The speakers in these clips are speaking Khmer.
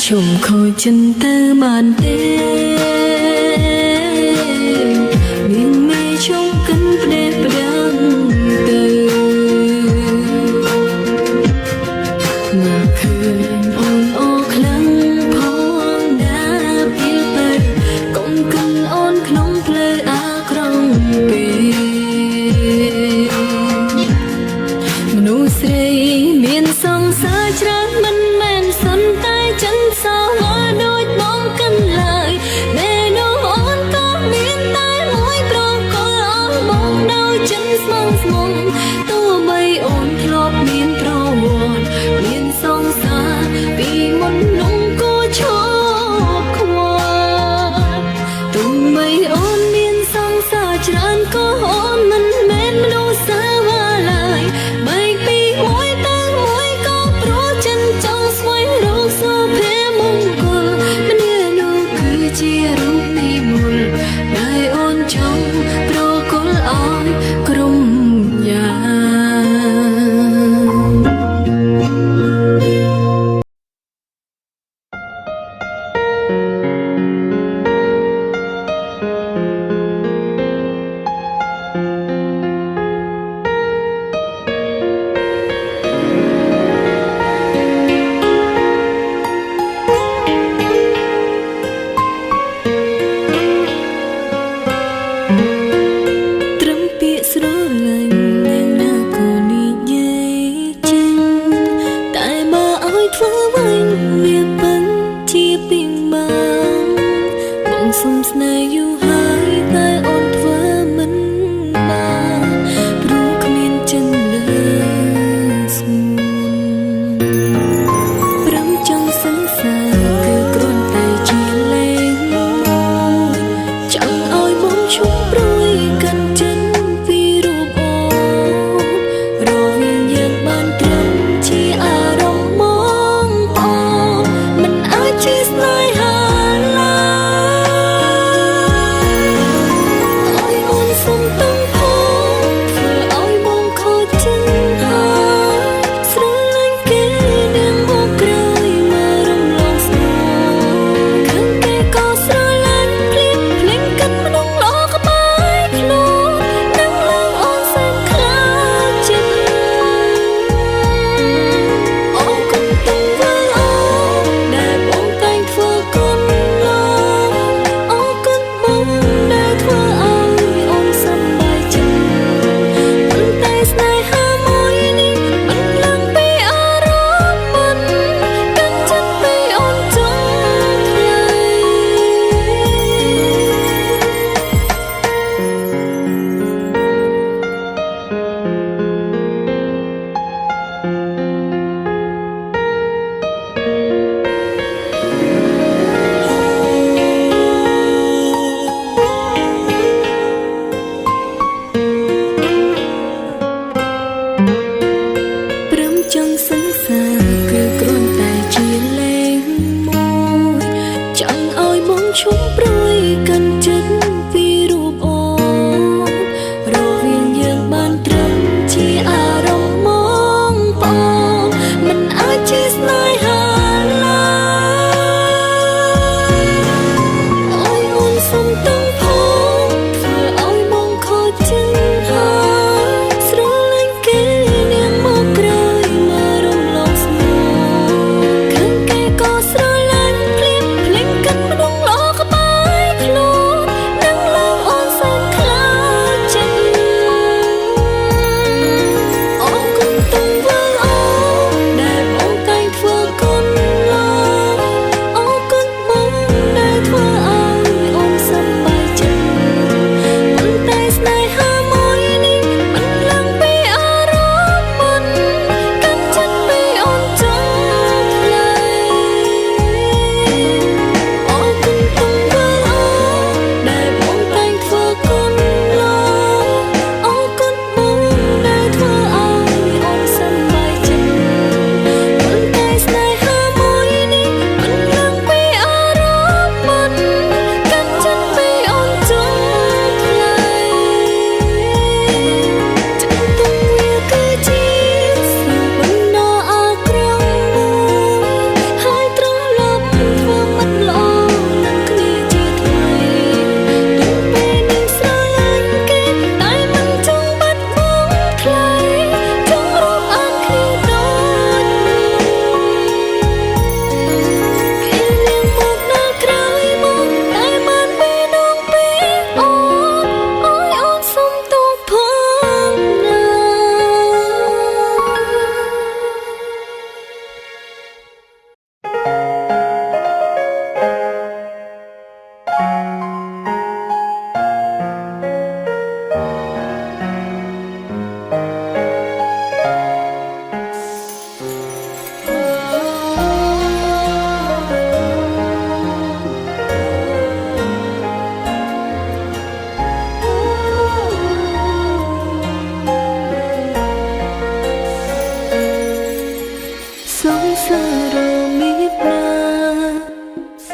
chùm khôi chân tơ bàn tê miền mê trong cánh đẹp đang từ mà khơi ôn ô khăn phong đã biết bay cũng cần ôn không plei á trong bề manu srei miền sông xa trắng mình men sân tay chân sao ngỡ đôi bóng cân lại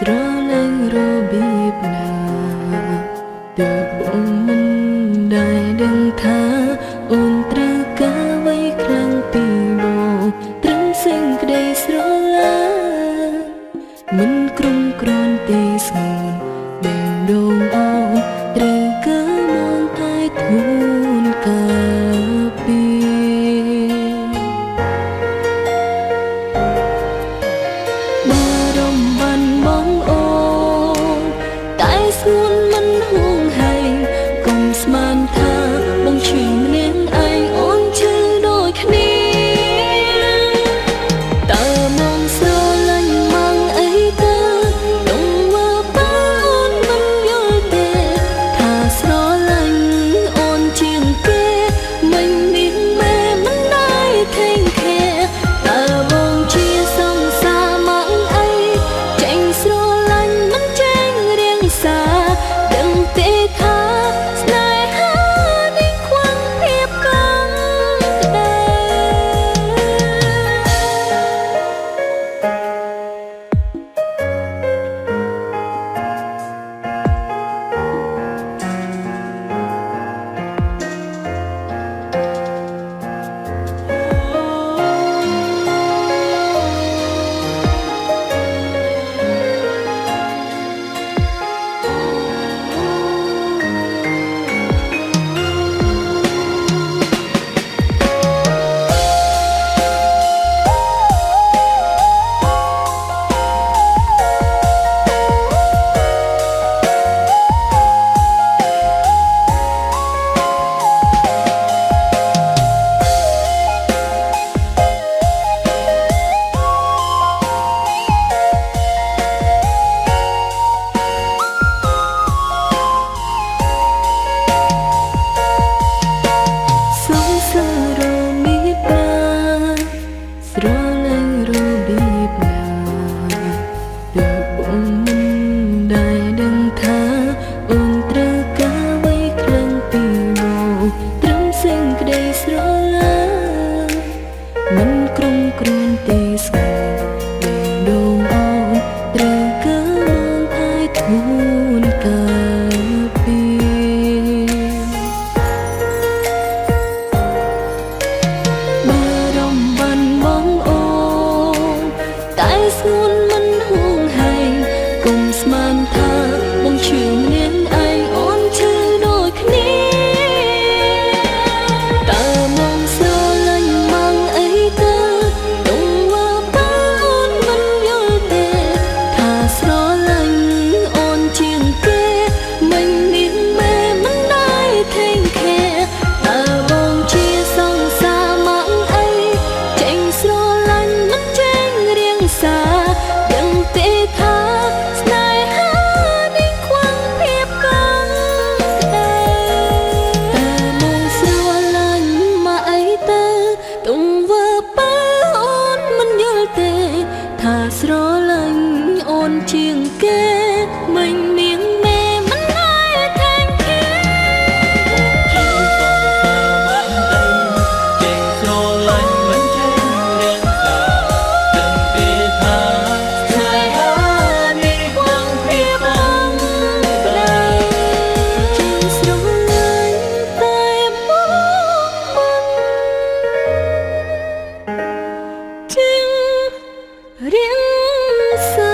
ស្រឡាញ់របៀបណាទើបអូនមិនដែលដឹងថាអូនត្រូវការអ្វីខ្លាំងពីបងត្រឹមសេចក្តីស្រឡាញ់មិនក្រុមគ្រាន់ទេស្ងួនបេះដូងអូនត្រូវការមកតែធូនការពីបារម្ភបានបងអូនតែស្ងួនមិនហួងហែងកុំស្មានថាបងឈឺម្នាក់ឯងអូនឈឺដូចគ្នាតើមកស្រឡាញ់មកអីទៅទុំមើលបើអូនមិនយល់ទេថាស្រឡាញ់អូនជាងគេមិនមានមេមិនដែរថេងខែតើបងជាសង្សារមកអីចេញស្រឡាញ់មិនចេញរៀងសាដឹងទេថាស្នេហានេះខ្វះភាពកង់ក្ដៅស្រឡាញ់របៀបណាទើបអូនមិនដែលដឹងថាអូនត្រូវការអ្វីខ្លាំងពីបងត្រឹមសេចក្តីស្រឡាញ់មិនក្រុមគ្រាន់ទេស្ងួនបេះដូងអូនត្រូវការមកតែធូនការពីបារម្ភបានបងអូនតែស្ងួនមិនហួងហែងកុំស្មានថាបងឈឺម្នាក់ឯងអូនឈឺដូចគ្នាតើមកស្រឡាញ់មកអីទៅទុំមើលបើអូនមិនយល់ទេថាស្រឡាញ់អូនជាងគេមិនមានមេមិនដែរថេងខែតើបងជាសង្សារមកអីចេញស្រឡាញ់មិនចេញរៀងសាដឹងទេថាស្នេហានេះខ្វះភាពកង់ក្ដៅតើមកស្រឡាញ់មកអីទៅទុំវើបើអូនមិនយល់ទេថាស្រឡាញ់អូនជាងគេមិនមានមេមិនដែរថេងខែជាសង្សារបានទៅចេញស្រឡាញ់មិនចេញរៀងសាដឹងទេថាស្នេហានេះខ្វះភាពកង់ក្ដៅ ជាស្រឡាញ់តែមកជាងរៀងសា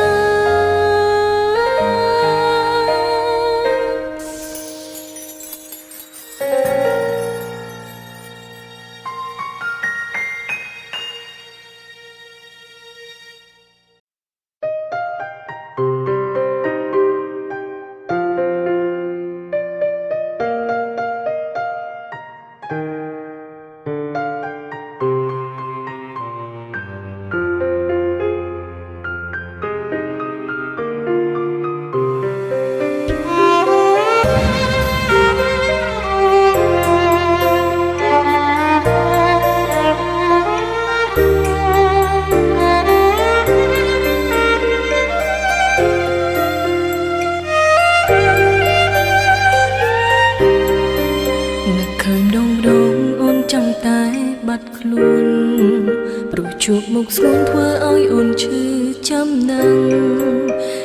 ជួបមុខស្ងួនធ្វើឲ្យអូនឈឺចាំណាំង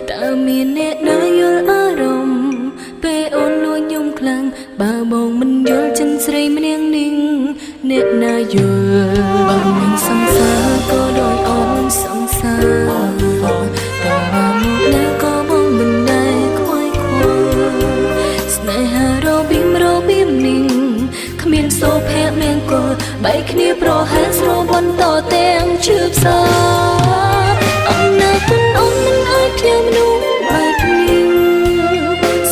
តែ បើមានអ្នកណាយល់អារម្មណ៍ពេលអូនលួចខ្ញុំខ្លាំងបើបងមិនយល់ចិនស្រីម្នាក់នេះអ្នកណាយល់បើមានសង្សារក៏ដោយអូនសង្សារតែមកណាក៏បងមិនដែលខ្វាយខ្វល់ស្នេហារបៀមនេះគ្មានសូភៈមង្គលបែកគ្នាប្រហែលស្របន្តទាំងឈឺផ្សាអំណាចគុណអូនមិនអាចផ្ញើមនុស្សបែបនេះ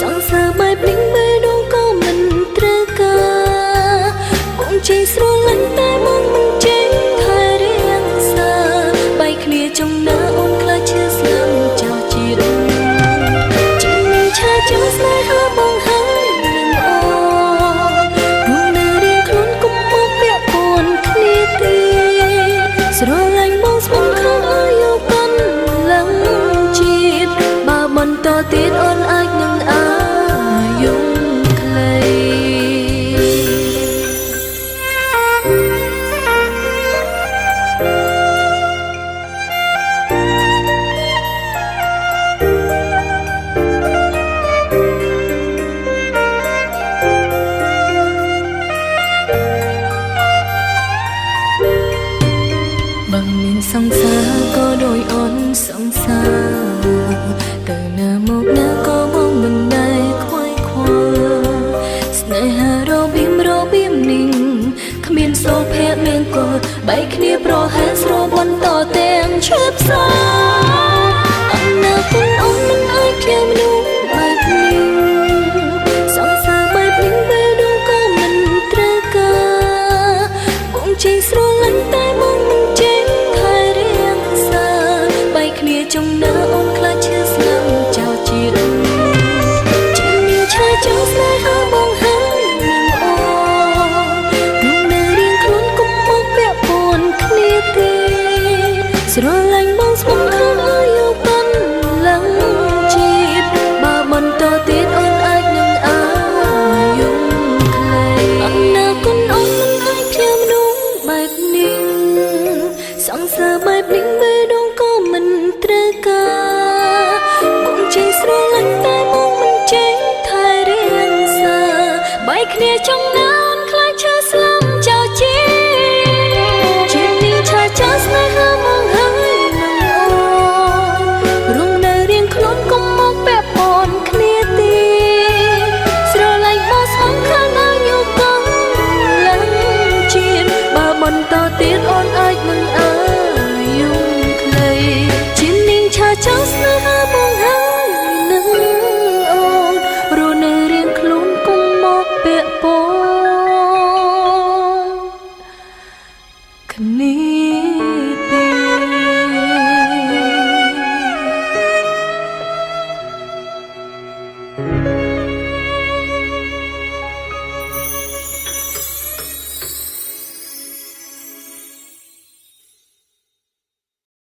សង្សារបែបនេះបែរដងក៏មិនត្រូវការបងចេះស្រលាញ់តែមកមិនចេះថែរាងសាបែកគ្នាចង់ណាអូនខ្លាចឈឺស្លាប់ចោលជាតិជាមានឆាចង់ស្នេហាបងហើយនឹងអូស្រឡាញ់បងស្ពងខាងអាយុកាន់ឡើងជាតិបើបន្តទៀតអូនអាចនឹងអាយុខ្លីបើមានសង្សារក៏ដោយអូនសង្សារទៅណាមកណាក៏បងមិនដែលខ្វាយខ្វល់ស្នេហារបៀមនេះគ្មានសូភៈមង្គលបែកគ្នាប្រហែលស្របន្តទាំងឈឺផ្សាអំណាចគុណអូនមិនអាចផ្ញើមនុស្សបែបនេះសង្សារបែបនេះបែរដងក៏មិនត្រូវការបងចេះស្រឡាញ់តែបងមិនចេះគ្នាចង់ណាអូនខ្លាចឈឺស្លាប់ចោលជាតិជាមានឆាយចង់ស្នេហាបងហើយនឹងអូននៅរៀងខ្លួនកុំមកពាក់ព័ន្ធគ្នាទេស្រឡាញ់បងស្ពងខាងអាយុកាន់ឡើងជាតិបើបន្តទៀតអូនអាចនឹងអាយុខ្លីអំណាចគុណអូនមិនអាចផ្ញើមនុស្សបែបនេះសង្សារបែបនេះបែរដងក៏មិនត្រូវការបងចេះស្រឡាញ់តែមកមិនចេះថែរាងសាបែកគ្នាចង់ណាអូនខ្លាចឈឺស្លាប់ចោលជាតិនេះឆាចោលស្នេហាមកហើយនឹងអូនរងនៅរៀងខ្លួនកុំមកពាក់ព័ន្ធគ្នាទេស្រឡាញ់បងស្មងខាងអាយុកាន់ឡើងជាតិបើបន្តទៀតអូនអាចនឹងអាយុខ្លីជានាងឆាចង់ស្នេហាបងហើយនឹងអូនរស់នៅរៀងខ្លួនកុំមកពាក់ព័ន្ធគ្នាទេ